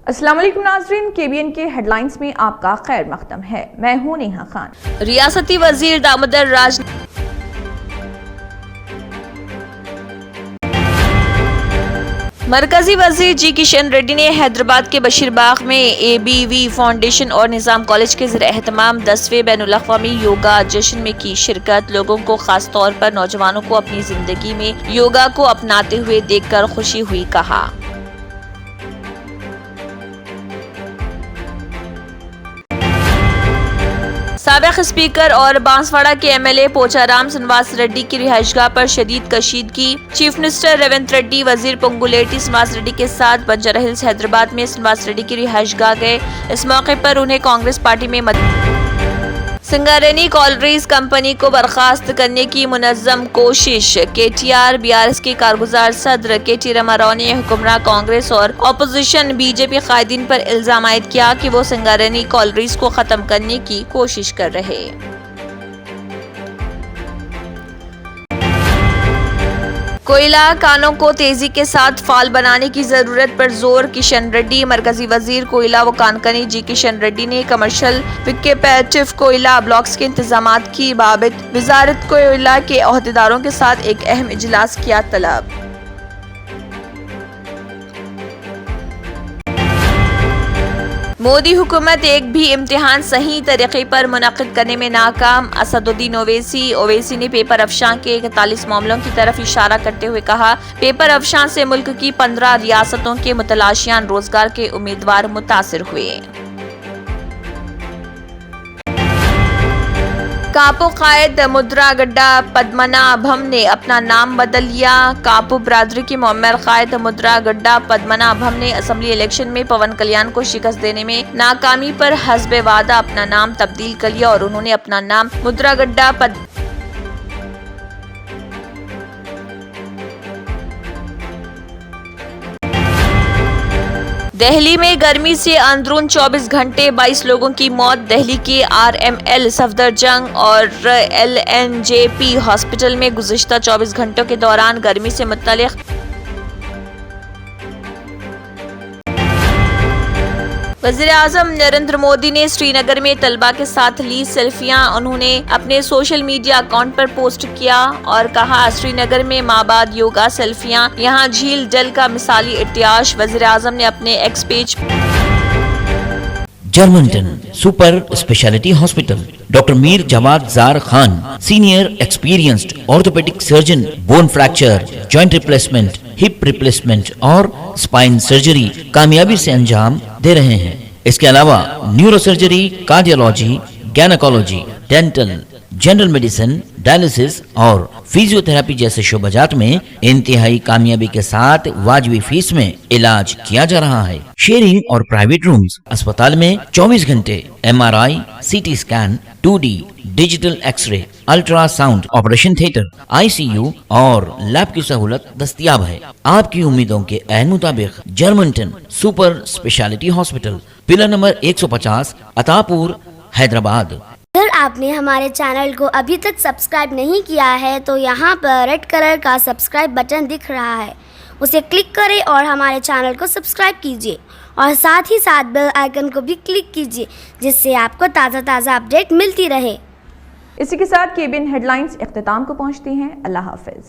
अस्सलाम वालेकुम नाज़रीन, KBN के हेडलाइंस में आपका खैर मकदम है। मैं हूं नेहा खान। रियासती वजीर दामोदर राज मरकजी वजीर जी किशन रेड्डी ने हैदराबाद के बशीरबाग में ABV फाउंडेशन और निज़ाम कॉलेज के ज़रिए एहतमाम 10वें बैनुल-अक़वामी योगा जश्न में की शिरकत। लोगों को खास तौर पर नौजवानों को अपनी जिंदगी में योगा को अपनाते हुए देखकर खुशी हुई, कहा। साबिक स्पीकर और बांसवाड़ा के MLA पोचाराम श्रीनिवास रेड्डी की रिहाइशगाह पर शदीद कशीदगी। चीफ मिनिस्टर रेवंत रेड्डी, वजीर पोंगुलेटी श्रीनिवास रेड्डी के साथ बंजारा हिल्स हैदराबाद में श्रीनिवास रेड्डी की रिहाइशगाह गए। इस मौके पर उन्हें कांग्रेस पार्टी में सिंगारेनी कॉलरीज कंपनी को बर्खास्त करने की मुनज़्ज़म कोशिश। KTR BRS के कारगुजार सदर KT रामाराव ने हुक्मरान कांग्रेस और अपोजिशन BJP कायदीन पर इल्जाम आयद किया कि वो सिंगारेनी कॉलरीज को खत्म करने की कोशिश कर रहे। कोयला कानों को तेजी के साथ फाल बनाने की जरूरत पर जोर। किशन रेड्डी, मरकजी वजीर कोयला व कानकनी जी किशन रेड्डी ने कमर्शियल विकेपेटिव कोयला ब्लॉक्स के इंतजामात की बाबत वजारत कोयला के अहदेदारों के साथ एक अहम इजलास किया तलब। मोदी हुकूमत एक भी इम्तिहान सही तरीके पर मुनक़िद करने में नाकाम। असदुद्दीन ओवैसी ने पेपर अफशां के 41 मामलों की तरफ इशारा करते हुए कहा, पेपर अफशां से मुल्क की 15 रियासतों के मुतलाशियान रोजगार के उम्मीदवार मुतासिर हुए। कापू कायद मुद्रागड्डा पद्मनाभम ने अपना नाम बदल लिया। कापू बरादरी के मोअम्मर कायद मुद्रागड्डा पद्मनाभम ने असेंबली इलेक्शन में पवन कल्याण को शिकस्त देने में नाकामी पर हस्बे वादा अपना नाम तब्दील कर लिया और उन्होंने अपना नाम मुद्रागड्डा दिल्ली में गर्मी से अंदरून 24 घंटे 22 लोगों की मौत। दिल्ली के RML सफदरजंग और LNJP हॉस्पिटल में गुज़िश्ता 24 घंटों के दौरान गर्मी से मुत्तलिक वज़ीर-ए-आज़म नरेंद्र मोदी ने श्रीनगर में तलबा के साथ ली सेल्फियां। उन्होंने अपने सोशल मीडिया अकाउंट पर पोस्ट किया और कहा, श्रीनगर में माबाद योगा सेल्फियां, यहाँ झील डल का मिसाली इतिहास। वज़ीर-ए-आज़म ने अपने X page Germanten super speciality hospital, doctor Mir Jawad Jar Khan, senior experienced orthopaedic surgeon, bone fracture, joint replacement, hip replacement और स्पाइन सर्जरी कामयाबी से अंजाम दे रहे हैं। इसके अलावा neuro surgery, cardiology, gynaecology, dental, general medicine, dialysis और फिजियोथेरेपी जैसे शोबाजात में इंतहाई कामयाबी के साथ वाजिबी फीस में इलाज किया जा रहा है। शेयरिंग और प्राइवेट रूम्स, अस्पताल में 24 घंटे MRI, CT scan, 2D digital x-ray, ultrasound, operation theatre, ICU और लैब की सहूलत दस्तयाब है। आपकी उम्मीदों के ऐन मुताबिक Germanten super speciality hospital, pillar number 150, Attapur, Hyderabad. अगर आपने हमारे चैनल को अभी तक सब्सक्राइब नहीं किया है तो यहाँ पर रेड कलर का सब्सक्राइब बटन दिख रहा है, उसे क्लिक करें और हमारे चैनल को सब्सक्राइब कीजिए और साथ ही साथ बेल आइकन को भी क्लिक कीजिए, जिससे आपको ताज़ा अपडेट मिलती रहे। इसी के साथ KBN हेडलाइंस इख्तिताम को पहुँचती हैं। अल्लाह हाफिज।